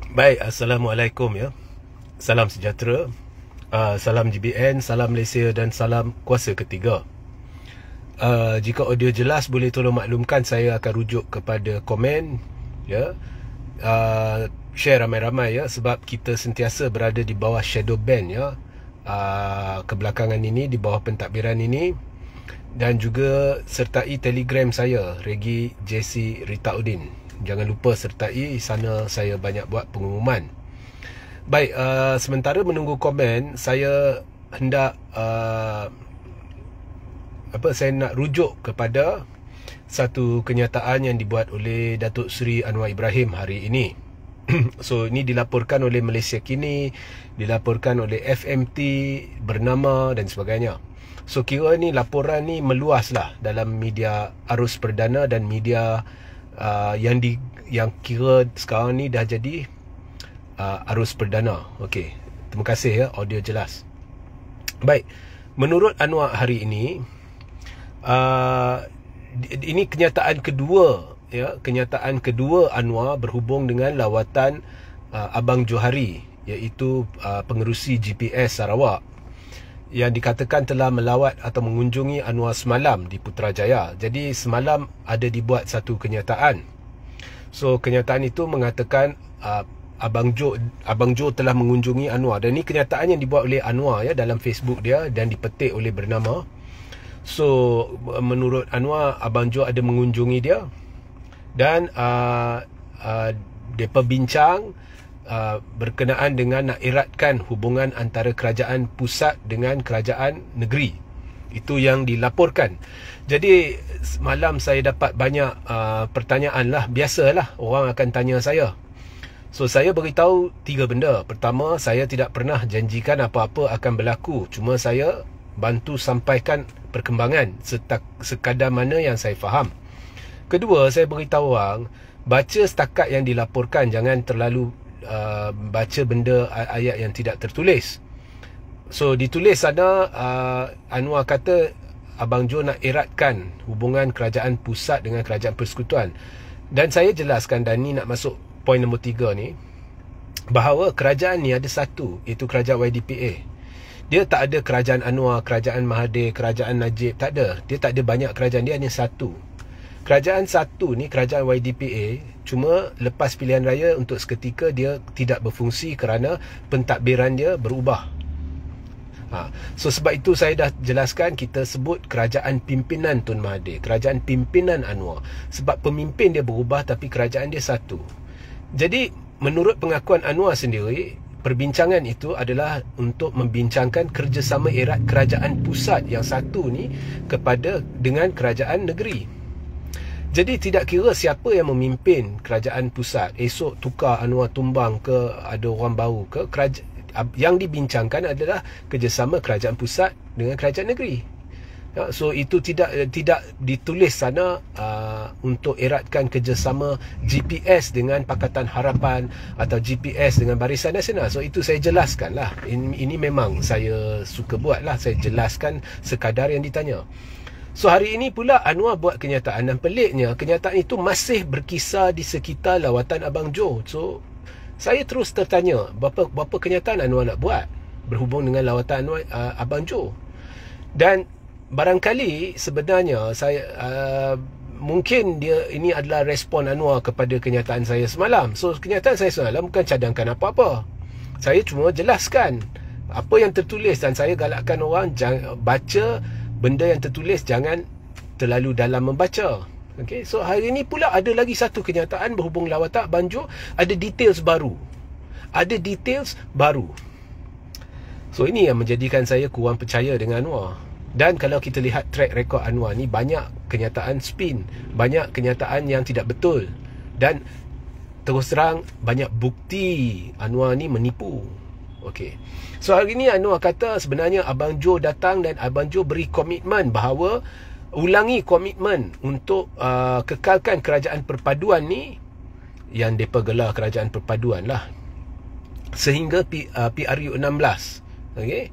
Baik, Assalamualaikum ya. Salam sejahtera, salam GBN, salam Malaysia dan salam kuasa ketiga. Jika audio jelas, boleh tolong maklumkan, saya akan rujuk kepada komen ya. Share ramai-ramai ya, sebab kita sentiasa berada di bawah shadow ban ya. Kebelakangan ini, di bawah pentadbiran ini. Dan juga sertai Telegram saya, Regi JC Ritaudin. Jangan lupa sertai, sana saya banyak buat pengumuman. Baik, sementara menunggu komen, saya hendak saya nak rujuk kepada satu kenyataan yang dibuat oleh Datuk Seri Anwar Ibrahim hari ini. So, ini dilaporkan oleh Malaysia Kini, dilaporkan oleh FMT, Bernama dan sebagainya. So, kira ni laporan ni meluas lah dalam media arus perdana dan media yang kira sekarang ni dah jadi arus perdana. Okey, terima kasih ya, audio jelas. Baik, menurut Anwar hari ini, ini kenyataan kedua ya, kenyataan kedua Anwar berhubung dengan lawatan Abang Johari, iaitu pengerusi GPS Sarawak, yang dikatakan telah melawat atau mengunjungi Anwar semalam di Putrajaya. Jadi semalam ada dibuat satu kenyataan. So, kenyataan itu mengatakan Abang Jo telah mengunjungi Anwar. Dan ini kenyataan yang dibuat oleh Anwar ya, dalam Facebook dia, dan dipetik oleh Bernama. So, menurut Anwar, Abang Jo ada mengunjungi dia, dan mereka bincang berkenaan dengan nak eratkan hubungan antara kerajaan pusat dengan kerajaan negeri. Itu yang dilaporkan. Jadi semalam saya dapat banyak pertanyaan lah. Biasalah orang akan tanya saya. So, saya beritahu 3 benda. Pertama, saya tidak pernah janjikan apa-apa akan berlaku. Cuma saya bantu sampaikan perkembangan sekadar mana yang saya faham. Kedua, saya beritahu orang, baca setakat yang dilaporkan, jangan terlalu baca benda ayat yang tidak tertulis. So, ditulis sana Anwar kata Abang Jo nak eratkan hubungan kerajaan pusat dengan kerajaan persekutuan. Dan saya jelaskan, dan ni nak masuk poin nombor 3 ni, bahawa kerajaan ni ada satu, iaitu kerajaan YDPA. Dia tak ada kerajaan Anwar, kerajaan Mahathir, kerajaan Najib, tak ada. Dia tak ada banyak kerajaan, dia hanya satu. Kerajaan satu ni, kerajaan YDPA, cuma lepas pilihan raya untuk seketika dia tidak berfungsi kerana pentadbiran dia berubah. So, sebab itu saya dah jelaskan, kita sebut kerajaan pimpinan Tun Mahathir, kerajaan pimpinan Anwar. Sebab pemimpin dia berubah tapi kerajaan dia satu. Jadi, menurut pengakuan Anwar sendiri, perbincangan itu adalah untuk membincangkan kerjasama erat kerajaan pusat yang satu ni dengan kerajaan negeri. Jadi tidak kira siapa yang memimpin kerajaan pusat, esok tukar Anwar tumbang ke, ada orang baru ke, yang dibincangkan adalah kerjasama kerajaan pusat dengan kerajaan negeri. So, itu tidak ditulis sana untuk eratkan kerjasama GPS dengan Pakatan Harapan atau GPS dengan Barisan Nasional. So, itu saya jelaskan lah. Ini memang saya suka buat lah, saya jelaskan sekadar yang ditanya. So, hari ini pula Anwar buat kenyataan, dan peliknya kenyataan itu masih berkisar di sekitar lawatan Abang Jo. So, saya terus tertanya, berapa kenyataan Anwar nak buat berhubung dengan lawatan Abang Jo. Dan barangkali sebenarnya saya mungkin ini adalah respon Anwar kepada kenyataan saya semalam. So, kenyataan saya semalam bukan cadangkan apa-apa. Saya cuma jelaskan apa yang tertulis, dan saya galakkan orang jangan baca benda yang tertulis, jangan terlalu dalam membaca. Okay? So, hari ini pula ada lagi satu kenyataan berhubung lawatan Abang Jo. Ada details baru. So, ini yang menjadikan saya kurang percaya dengan Anwar. Dan kalau kita lihat track record Anwar ni, banyak kenyataan spin, banyak kenyataan yang tidak betul, dan terus terang banyak bukti Anwar ni menipu. Okey. So, hari ni Anwar kata sebenarnya Abang Jo datang dan Abang Jo beri komitmen bahawa ulangi komitmen untuk kekalkan kerajaan perpaduan ni, yang mereka gelar kerajaan perpaduan lah, sehingga PRU 16. Okey.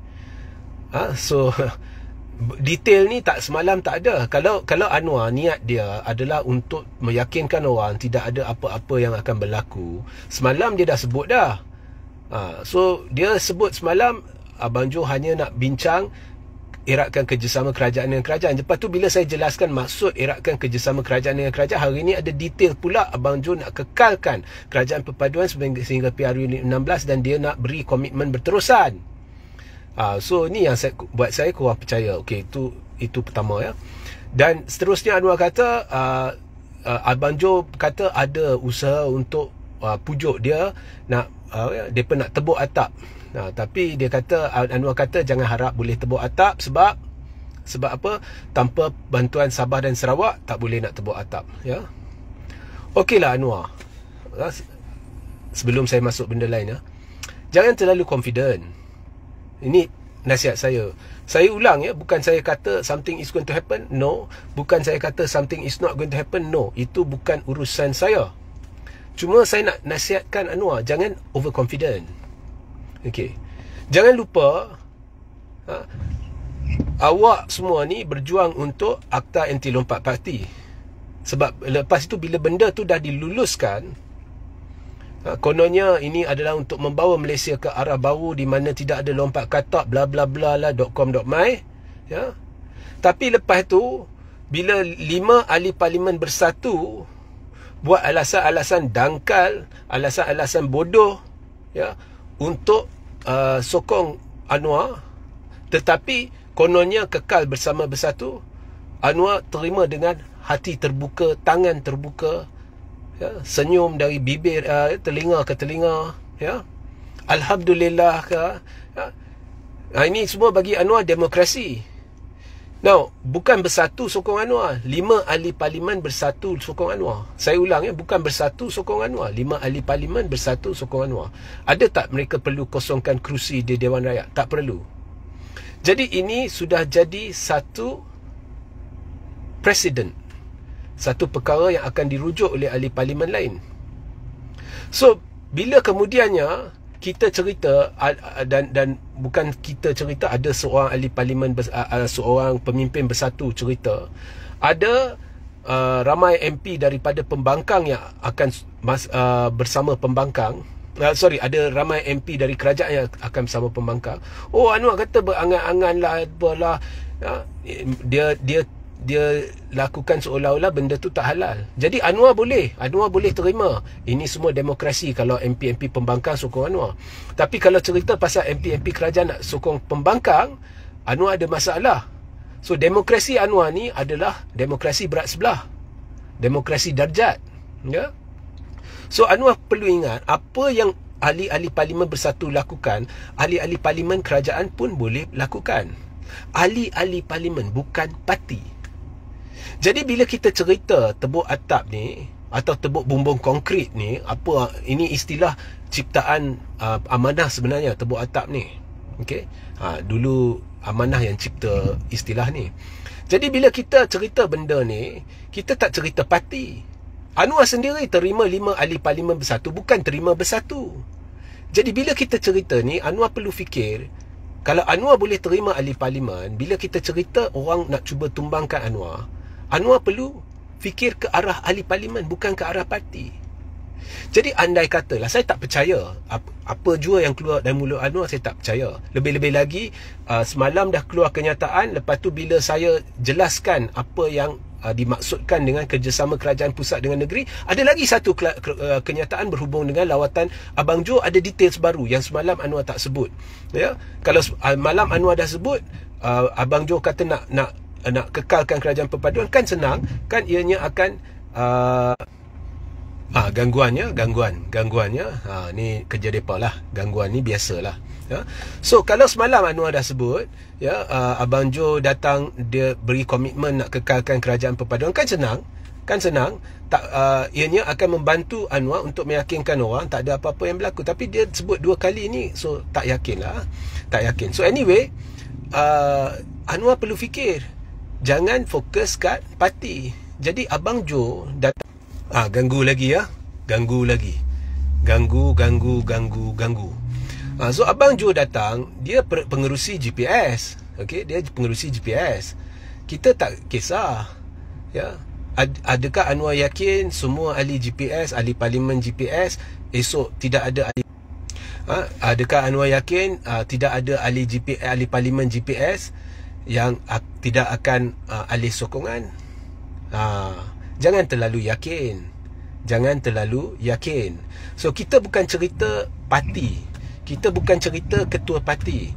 So, detail ni tak semalam tak ada. Kalau Anwar niat dia adalah untuk meyakinkan orang tidak ada apa-apa yang akan berlaku, semalam dia dah sebut dah. So dia sebut semalam Abang Jo hanya nak bincang eratkan kerjasama kerajaan dengan kerajaan. Lepas tu bila saya jelaskan maksud eratkan kerjasama kerajaan dengan kerajaan, hari ni ada detail pula Abang Jo nak kekalkan kerajaan perpaduan sehingga PRU 16 dan dia nak beri komitmen berterusan. So ni yang buat saya kurang percaya. Okey, itu pertama ya. Dan seterusnya Anwar kata Abang Jo kata ada usaha untuk pujuk dia nak depa nak tebuk atap. Tapi dia kata, Anwar kata jangan harap boleh tebuk atap sebab apa? Tanpa bantuan Sabah dan Sarawak tak boleh nak tebuk atap ya. Okeylah Anwar. Sebelum saya masuk benda lain ya. Jangan terlalu confident. Ini nasihat saya. Saya ulang ya, bukan saya kata something is going to happen. No. Bukan saya kata something is not going to happen. No. Itu bukan urusan saya. Cuma saya nak nasihatkan Anwar, jangan overconfident. Okey. Jangan lupa awak semua ni berjuang untuk Akta Anti Lompat Parti. Sebab lepas itu bila benda tu dah diluluskan, kononnya ini adalah untuk membawa Malaysia ke arah baru di mana tidak ada lompat katak bla bla bla lah .com.my ya. Tapi lepas tu bila 5 ahli parlimen bersatu buat alasan-alasan dangkal, alasan-alasan bodoh ya untuk sokong Anwar, tetapi kononnya kekal bersama bersatu, Anwar terima dengan hati terbuka, tangan terbuka ya, senyum dari bibir telinga ke telinga ya. Alhamdulillah ke ya. Ini semua bagi Anwar demokrasi. Now, bukan bersatu sokong Anwar, 5 ahli parlimen bersatu sokong Anwar. Saya ulang ya, bukan bersatu sokong Anwar, 5 ahli parlimen bersatu sokong Anwar. Ada tak mereka perlu kosongkan kerusi di Dewan Rakyat? Tak perlu. Jadi ini sudah jadi satu presiden, satu perkara yang akan dirujuk oleh ahli parlimen lain. So bila kemudiannya kita cerita dan bukan kita cerita, ada seorang ahli parlimen, seorang pemimpin bersatu cerita, ada ramai MP daripada pembangkang yang akan bersama pembangkang. Ada ramai MP dari kerajaan yang akan bersama pembangkang. Oh, Anwar kata berangan-angan lah apalah. Dia lakukan seolah-olah benda tu tak halal. Jadi Anwar boleh terima. Ini semua demokrasi kalau MP-MP pembangkang sokong Anwar. Tapi kalau cerita pasal MP-MP kerajaan nak sokong pembangkang, Anwar ada masalah. So demokrasi Anwar ni adalah demokrasi berat sebelah, demokrasi darjat ya. So Anwar perlu ingat, apa yang ahli-ahli parlimen bersatu lakukan, ahli-ahli parlimen kerajaan pun boleh lakukan. Ahli-ahli parlimen, bukan parti. Jadi bila kita cerita tebuk atap ni atau tebuk bumbung konkrit ni, apa ini istilah ciptaan Amanah sebenarnya, tebuk atap ni. Okey. Dulu Amanah yang cipta istilah ni. Jadi bila kita cerita benda ni, kita tak cerita parti. Anwar sendiri terima 5 ahli parlimen bersatu, bukan terima bersatu. Jadi bila kita cerita ni, Anwar perlu fikir, kalau Anwar boleh terima ahli parlimen, bila kita cerita orang nak cuba tumbangkan Anwar, Anwar perlu fikir ke arah ahli parlimen, bukan ke arah parti. Jadi andai katalah, saya tak percaya apa jua yang keluar dari mulut Anwar, saya tak percaya. Lebih-lebih lagi semalam dah keluar kenyataan, lepas tu bila saya jelaskan apa yang dimaksudkan dengan kerjasama kerajaan pusat dengan negeri, ada lagi satu kenyataan berhubung dengan lawatan Abang Jo, ada details baru yang semalam Anwar tak sebut ya. Kalau malam Anwar dah sebut, Abang Jo kata nak kekalkan kerajaan perpaduan, kan senang, kan ianya akan gangguannya ni kerja depa lah, gangguan ni biasalah ya. So kalau semalam Anwar dah sebut ya, Abang Jo datang, dia beri komitmen nak kekalkan kerajaan perpaduan, kan senang tak, ianya akan membantu Anwar untuk meyakinkan orang tak ada apa-apa yang berlaku. Tapi dia sebut 2 kali ni, so tak yakin. So anyway, Anwar perlu fikir, jangan fokus kat parti. Jadi Abang Jo datang, ganggu lagi. So Abang Jo datang, dia pengerusi GPS Okey, dia pengerusi GPS. Kita tak kisah. Ya. Adakah Anwar yakin semua ahli GPS, ahli parlimen GPS esok tidak ada ahli adakah Anwar yakin tidak ada ahli GPS, ahli parlimen GPS yang tidak akan alih sokongan? Jangan terlalu yakin. Jangan terlalu yakin. So kita bukan cerita parti. Kita bukan cerita ketua parti.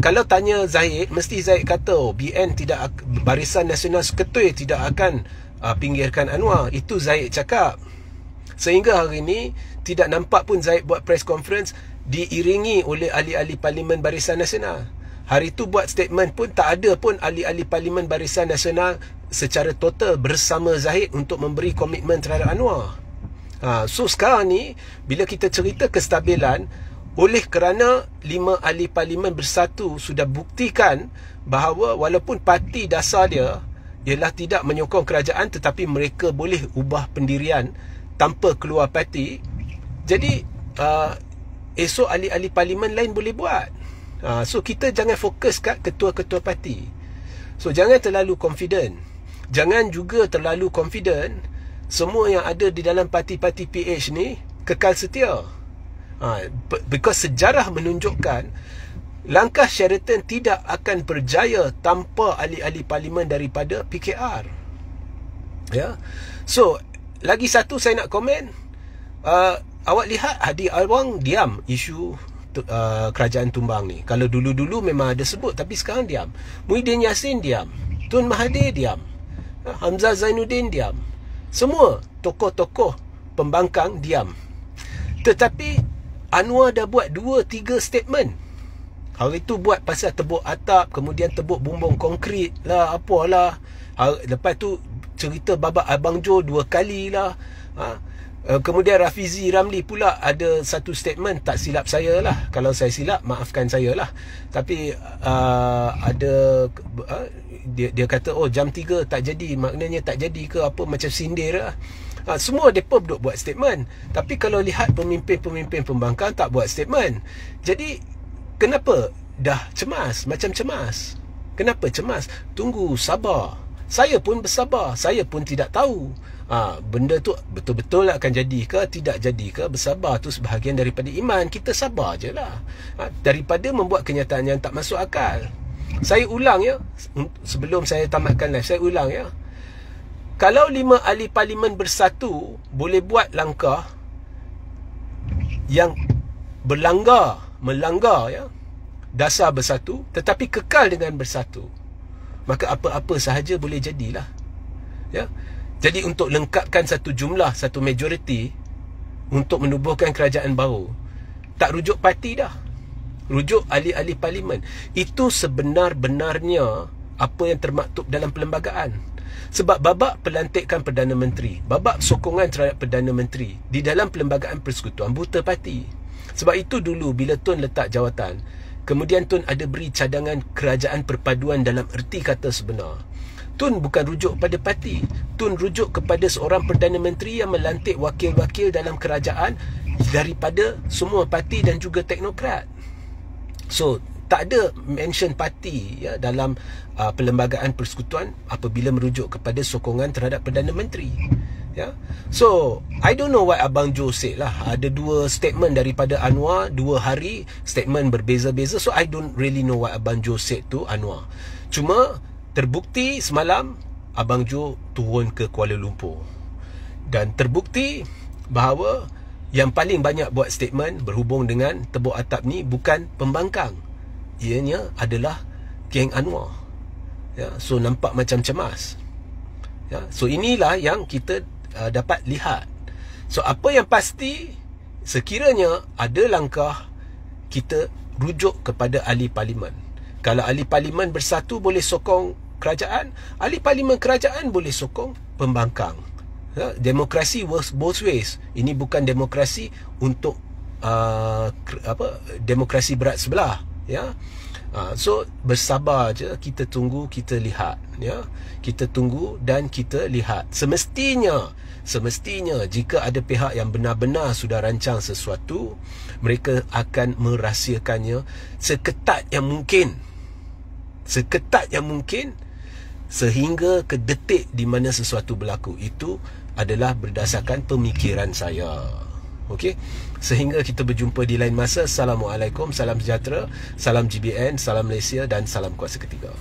Kalau tanya Zahid, mesti Zahid kata BN tidak, Barisan Nasional Seketui tidak akan pinggirkan Anwar. Itu Zahid cakap. Sehingga hari ini tidak nampak pun Zahid buat press conference diiringi oleh ahli-ahli Parlimen Barisan Nasional. Hari itu buat statement pun tak ada pun ahli-ahli Parlimen Barisan Nasional secara total bersama Zahid untuk memberi komitmen terhadap Anwar. So sekarang ni bila kita cerita kestabilan, oleh kerana 5 ahli parlimen bersatu sudah buktikan bahawa walaupun parti dasar dia ialah tidak menyokong kerajaan, tetapi mereka boleh ubah pendirian tanpa keluar parti. Jadi esok ahli-ahli parlimen lain boleh buat. So kita jangan fokus kat ketua-ketua parti. So jangan terlalu confident. Jangan juga terlalu confident semua yang ada di dalam parti-parti PH ni kekal setia. Because sejarah menunjukkan langkah Sheraton tidak akan berjaya tanpa ahli-ahli parlimen daripada PKR. Ya. So lagi satu saya nak komen, awak lihat Hadi Alwang diam isu kerajaan tumbang ni. Kalau dulu-dulu memang ada sebut, tapi sekarang diam. Muhyiddin Yassin diam, Tun Mahathir diam, Hamzah Zainuddin diam. Semua tokoh-tokoh pembangkang diam. Tetapi Anwar dah buat 2-3 statement. Hari tu buat pasal tebuk atap, kemudian tebuk bumbung konkrit lah, apalah. Lepas tu cerita babak Abang Jo 2 kali lah. Kemudian Rafizi Ramli pula ada satu statement, tak silap saya lah. Kalau saya silap, maafkan saya lah. Tapi ada dia kata, oh jam 3 tak jadi, maknanya tak jadi ke apa, macam sindir lah. Semua mereka duk buat statement. Tapi kalau lihat pemimpin-pemimpin pembangkang tak buat statement. Jadi kenapa dah cemas? Macam cemas. Kenapa cemas? Tunggu, sabar. Saya pun bersabar. Saya pun tidak tahu benda tu betul-betul akan jadi ke tidak jadi ke. Bersabar tu sebahagian daripada iman. Kita sabar je lah, daripada membuat kenyataan yang tak masuk akal. Saya ulang ya, sebelum saya tamatkan live, saya ulang ya. Kalau 5 ahli parlimen bersatu boleh buat langkah yang melanggar ya dasar bersatu, tetapi kekal dengan bersatu, maka apa-apa sahaja boleh jadilah. Ya. Jadi untuk lengkapkan satu jumlah, satu majoriti untuk menubuhkan kerajaan baru, tak rujuk parti dah, rujuk ahli-ahli parlimen. Itu sebenar-benarnya apa yang termaktub dalam perlembagaan. Sebab babak pelantikan Perdana Menteri, babak sokongan terhadap Perdana Menteri di dalam Perlembagaan Persekutuan buta parti. Sebab itu dulu bila Tun letak jawatan, kemudian Tun ada beri cadangan kerajaan perpaduan dalam erti kata sebenar. Tun bukan rujuk pada parti, Tun rujuk kepada seorang Perdana Menteri yang melantik wakil-wakil dalam kerajaan daripada semua parti dan juga teknokrat. So tak ada mention parti ya dalam Perlembagaan Persekutuan apabila merujuk kepada sokongan terhadap Perdana Menteri. Ya. So I don't know what Abang Jo said lah. Ada 2 statement daripada Anwar, 2 hari statement berbeza-beza. So I don't really know what Abang Jo said to Anwar. Cuma terbukti semalam Abang Jo turun ke Kuala Lumpur, dan terbukti bahawa yang paling banyak buat statement berhubung dengan tebuk atap ni bukan pembangkang, ianya adalah geng Anwar. Ya, so nampak macam cemas. Ya, so inilah yang kita dapat lihat. So apa yang pasti, sekiranya ada langkah, kita rujuk kepada ahli parlimen. Kalau ahli parlimen bersatu boleh sokong kerajaan, ahli parlimen kerajaan boleh sokong pembangkang. Ya, demokrasi works both ways. Ini bukan demokrasi untuk demokrasi berat sebelah. Ya. So bersabar je, kita tunggu, kita lihat ya. Kita tunggu dan kita lihat. Semestinya jika ada pihak yang benar-benar sudah rancang sesuatu, mereka akan merahsiakannya seketat yang mungkin. seketat yang mungkin sehingga ke detik di mana sesuatu berlaku. Itu adalah berdasarkan pemikiran saya. Okey, sehingga kita berjumpa di lain masa. Assalamualaikum, salam sejahtera, salam GBN, salam Malaysia dan salam kuasa ketiga.